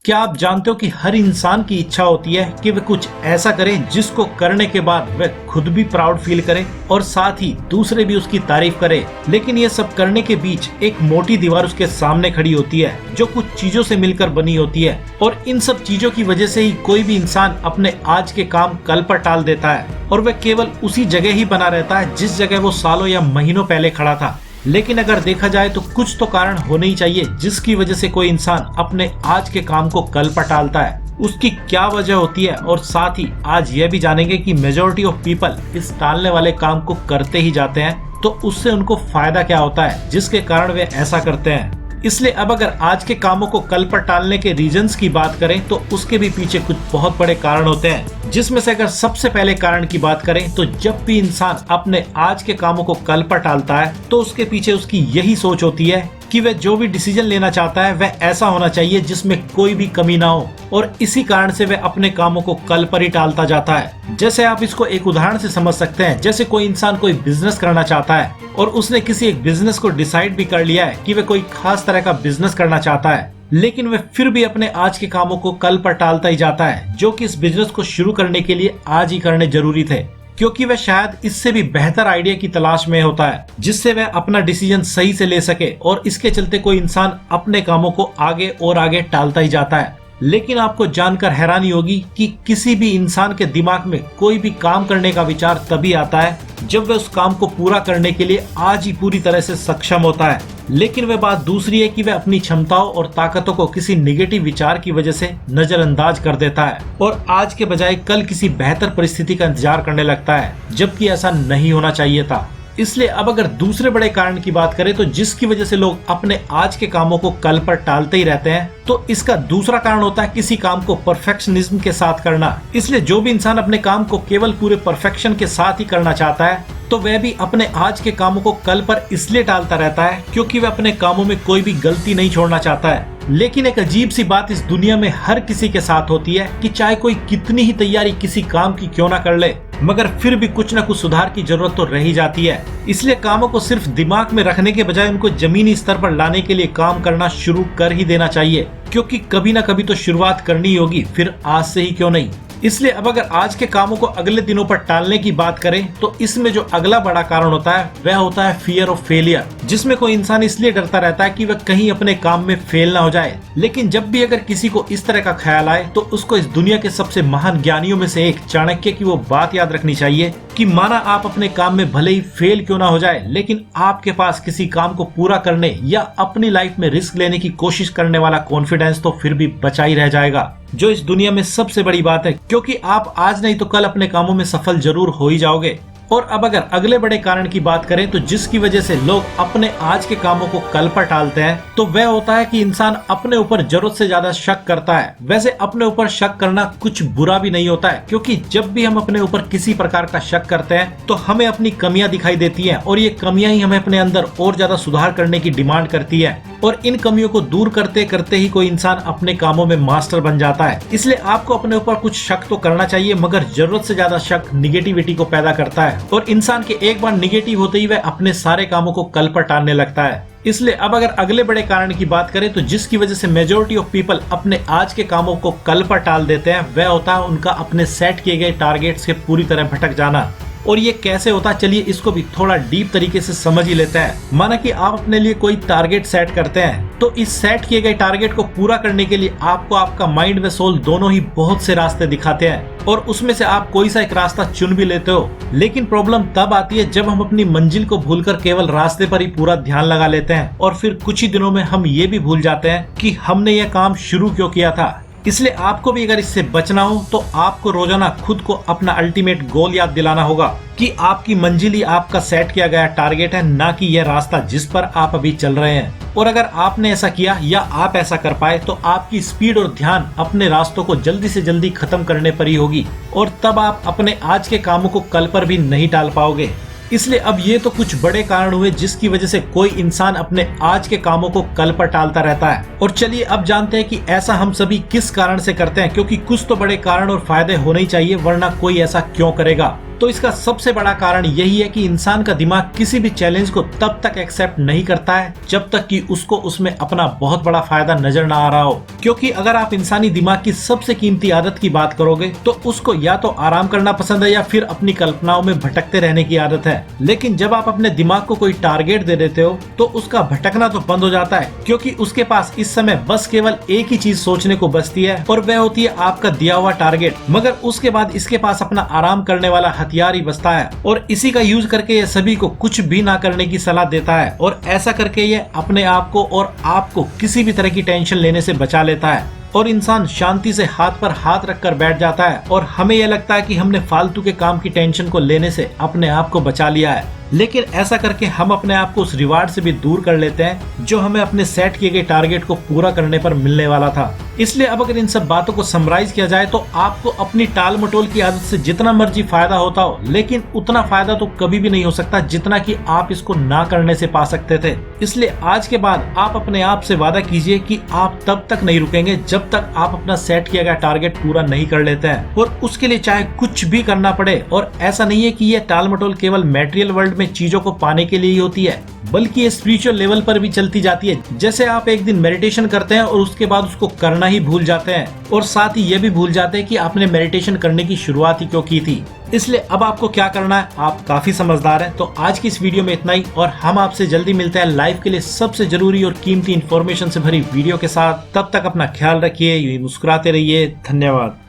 क्या आप जानते हो कि हर इंसान की इच्छा होती है कि वह कुछ ऐसा करे जिसको करने के बाद वह खुद भी प्राउड फील करे और साथ ही दूसरे भी उसकी तारीफ करे। लेकिन ये सब करने के बीच एक मोटी दीवार उसके सामने खड़ी होती है जो कुछ चीजों से मिलकर बनी होती है, और इन सब चीजों की वजह से ही कोई भी इंसान अपने आज के काम कल पर टाल देता है और वह केवल उसी जगह ही बना रहता है जिस जगह वो सालों या महीनों पहले खड़ा था। लेकिन अगर देखा जाए तो कुछ तो कारण होने ही चाहिए जिसकी वजह से कोई इंसान अपने आज के काम को कल पर टालता है। उसकी क्या वजह होती है, और साथ ही आज यह भी जानेंगे कि मेजॉरिटी ऑफ पीपल इस टालने वाले काम को करते ही जाते हैं, तो उससे उनको फायदा क्या होता है जिसके कारण वे ऐसा करते हैं। इसलिए अब अगर आज के कामों को कल पर टालने के रीजंस की बात करें तो उसके भी पीछे कुछ बहुत बड़े कारण होते हैं, जिसमें से अगर सबसे पहले कारण की बात करें तो जब भी इंसान अपने आज के कामों को कल पर टालता है तो उसके पीछे उसकी यही सोच होती है कि वह जो भी डिसीजन लेना चाहता है वह ऐसा होना चाहिए जिसमें कोई भी कमी ना हो, और इसी कारण से वह अपने कामों को कल पर ही टालता जाता है। जैसे आप इसको एक उदाहरण से समझ सकते हैं, जैसे कोई इंसान कोई बिजनेस करना चाहता है और उसने किसी एक बिजनेस को डिसाइड भी कर लिया है कि वह कोई खास तरह का बिजनेस करना चाहता है, लेकिन वह फिर भी अपने आज के कामों को कल पर टालता ही जाता है जो कि इस बिजनेस को शुरू करने के लिए आज ही करने जरूरी थे, क्योंकि वह शायद इससे भी बेहतर आइडिया की तलाश में होता है जिससे वह अपना डिसीजन सही से ले सके, और इसके चलते कोई इंसान अपने कामों को आगे और आगे टालता ही जाता है। लेकिन आपको जानकर हैरानी होगी कि किसी भी इंसान के दिमाग में कोई भी काम करने का विचार तभी आता है जब वह उस काम को पूरा करने के लिए आज ही पूरी तरह से सक्षम होता है। लेकिन वह बात दूसरी है कि वह अपनी क्षमताओं और ताकतों को किसी नेगेटिव विचार की वजह से नजरअंदाज कर देता है और आज के बजाय कल किसी बेहतर परिस्थिति का इंतजार करने लगता है, जबकि ऐसा नहीं होना चाहिए था। इसलिए अब अगर दूसरे बड़े कारण की बात करें तो जिसकी वजह से लोग अपने आज के कामों को कल पर टालते ही रहते हैं, तो इसका दूसरा कारण होता है किसी काम को परफेक्शनिज्म के साथ करना। इसलिए जो भी इंसान अपने काम को केवल पूरे परफेक्शन के साथ ही करना चाहता है तो वह भी अपने आज के कामों को कल पर इसलिए टालता रहता है क्योंकि वह अपने कामों में कोई भी गलती नहीं छोड़ना चाहता है। लेकिन एक अजीब सी बात इस दुनिया में हर किसी के साथ होती है कि चाहे कोई कितनी ही तैयारी किसी काम की क्यों ना कर ले, मगर फिर भी कुछ न कुछ सुधार की जरूरत तो रह ही जाती है। इसलिए कामों को सिर्फ दिमाग में रखने के बजाय उनको जमीनी स्तर पर लाने के लिए काम करना शुरू कर ही देना चाहिए, क्योंकि कभी ना कभी तो शुरुआत करनी ही होगी, फिर आज से ही क्यों नहीं। इसलिए अब अगर आज के कामों को अगले दिनों पर टालने की बात करें तो इसमें जो अगला बड़ा कारण होता है वह होता है फियर ऑफ फेलियर, जिसमें कोई इंसान इसलिए डरता रहता है कि वह कहीं अपने काम में फेल ना हो जाए। लेकिन जब भी अगर किसी को इस तरह का ख्याल आए तो उसको इस दुनिया के सबसे महान ज्ञानियों में से एक चाणक्य की वो बात याद रखनी चाहिए कि माना आप अपने काम में भले ही फेल क्यों ना हो जाए, लेकिन आपके पास किसी काम को पूरा करने या अपनी लाइफ में रिस्क लेने की कोशिश करने वाला कॉन्फिडेंस तो फिर भी बचा ही रह जाएगा, जो इस दुनिया में सबसे बड़ी बात है, क्योंकि आप आज नहीं तो कल अपने कामों में सफल जरूर हो ही जाओगे। और अब अगर अगले बड़े कारण की बात करें तो जिसकी वजह से लोग अपने आज के कामों को कल पर टालते हैं, तो वह होता है कि इंसान अपने ऊपर जरूरत से ज्यादा शक करता है। वैसे अपने ऊपर शक करना कुछ बुरा भी नहीं होता है, क्योंकि जब भी हम अपने ऊपर किसी प्रकार का शक करते हैं तो हमें अपनी कमियां दिखाई देती हैं, और ये कमियां ही हमें अपने अंदर और ज्यादा सुधार करने की डिमांड करती है, और इन कमियों को दूर करते करते ही कोई इंसान अपने कामों में मास्टर बन जाता है। इसलिए आपको अपने ऊपर कुछ शक तो करना चाहिए, मगर जरूरत से ज्यादा शक निगेटिविटी को पैदा करता है, और इंसान के एक बार निगेटिव होते ही वह अपने सारे कामों को कल पर टालने लगता है। इसलिए अब अगर अगले बड़े कारण की बात करें तो जिसकी वजह से मेजॉरिटी ऑफ पीपल अपने आज के कामों को कल पर टाल देते हैं, वह होता है उनका अपने सेट किए गए टारगेट से पूरी तरह भटक जाना। और ये कैसे होता है, चलिए इसको भी थोड़ा डीप तरीके से समझ ही लेते हैं। माना कि आप अपने लिए कोई टारगेट सेट करते हैं, तो इस सेट किए गए टारगेट को पूरा करने के लिए आपको आपका माइंड व सोल दोनों ही बहुत से रास्ते दिखाते हैं, और उसमें से आप कोई सा एक रास्ता चुन भी लेते हो। लेकिन प्रॉब्लम तब आती है जब हम अपनी मंजिल को भूलकर केवल रास्ते पर ही पूरा ध्यान लगा लेते हैं, और फिर कुछ ही दिनों में हम ये भी भूल जाते हैं कि हमने यह काम शुरू क्यों किया था। इसलिए आपको भी अगर इससे बचना हो तो आपको रोजाना खुद को अपना अल्टीमेट गोल याद दिलाना होगा कि आपकी मंजिल ही आपका सेट किया गया टारगेट है, ना कि यह रास्ता जिस पर आप अभी चल रहे हैं। और अगर आपने ऐसा किया या आप ऐसा कर पाए तो आपकी स्पीड और ध्यान अपने रास्तों को जल्दी से जल्दी खत्म करने पर ही होगी, और तब आप अपने आज के कामों को कल पर भी नहीं टाल पाओगे। इसलिए अब ये तो कुछ बड़े कारण हुए जिसकी वजह से कोई इंसान अपने आज के कामों को कल पर टालता रहता है। और चलिए अब जानते हैं कि ऐसा हम सभी किस कारण से करते हैं, क्योंकि कुछ तो बड़े कारण और फायदे होने ही चाहिए, वरना कोई ऐसा क्यों करेगा। तो इसका सबसे बड़ा कारण यही है कि इंसान का दिमाग किसी भी चैलेंज को तब तक एक्सेप्ट नहीं करता है जब तक कि उसको उसमें अपना बहुत बड़ा फायदा नजर ना आ रहा हो। क्योंकि अगर आप इंसानी दिमाग की सबसे कीमती आदत की बात करोगे तो उसको या तो आराम करना पसंद है या फिर अपनी कल्पनाओं में भटकते रहने की आदत है। लेकिन जब आप अपने दिमाग को कोई टारगेट दे देते हो तो उसका भटकना तो बंद हो जाता है, क्योंकि उसके पास इस समय बस केवल एक ही चीज सोचने को बचती है और वह होती है आपका दिया हुआ टारगेट। मगर उसके बाद इसके पास अपना आराम करने वाला हथियार ही बचता है और इसी का यूज करके यह सभी को कुछ भी ना करने की सलाह देता है और ऐसा करके यह अपने आप को और आपको किसी भी तरह की टेंशन लेने से बचा लेता है और इंसान शांति से हाथ पर हाथ रखकर बैठ जाता है और हमें यह लगता है कि हमने फालतू के काम की टेंशन को लेने से अपने आप को बचा लिया है। लेकिन ऐसा करके हम अपने आप को उस रिवार्ड से भी दूर कर लेते हैं जो हमें अपने सेट किए गए टारगेट को पूरा करने पर मिलने वाला था। इसलिए अब अगर इन सब बातों को समराइज किया जाए तो आपको अपनी टाल मटोल की आदत से जितना मर्जी फायदा होता हो, लेकिन उतना फायदा तो कभी भी नहीं हो सकता जितना कि आप इसको ना करने से पा सकते थे। इसलिए आज के बाद आप अपने आप से वादा कीजिए कि आप तब तक नहीं रुकेंगे जब तक आप अपना सेट किया गया टारगेट पूरा नहीं कर लेते हैं, और उसके लिए चाहे कुछ भी करना पड़े। और ऐसा नहीं है कि यह टाल मटोल केवल मटेरियल वर्ल्ड में चीजों को पाने के लिए ही होती है, बल्कि ये स्पिरिचुअल लेवल पर भी चलती जाती है। जैसे आप एक दिन मेडिटेशन करते हैं और उसके बाद उसको करना ही भूल जाते हैं और साथ ही ये भी भूल जाते हैं कि आपने मेडिटेशन करने की शुरुआत ही क्यों की थी। इसलिए अब आपको क्या करना है, आप काफी समझदार हैं। तो आज की इस वीडियो में इतना ही और हम आपसे जल्दी मिलते हैं लाइव के लिए सबसे जरूरी और कीमती इंफॉर्मेशन से भरी वीडियो के साथ। तब तक अपना ख्याल रखिए, यूं मुस्कुराते रहिए। धन्यवाद।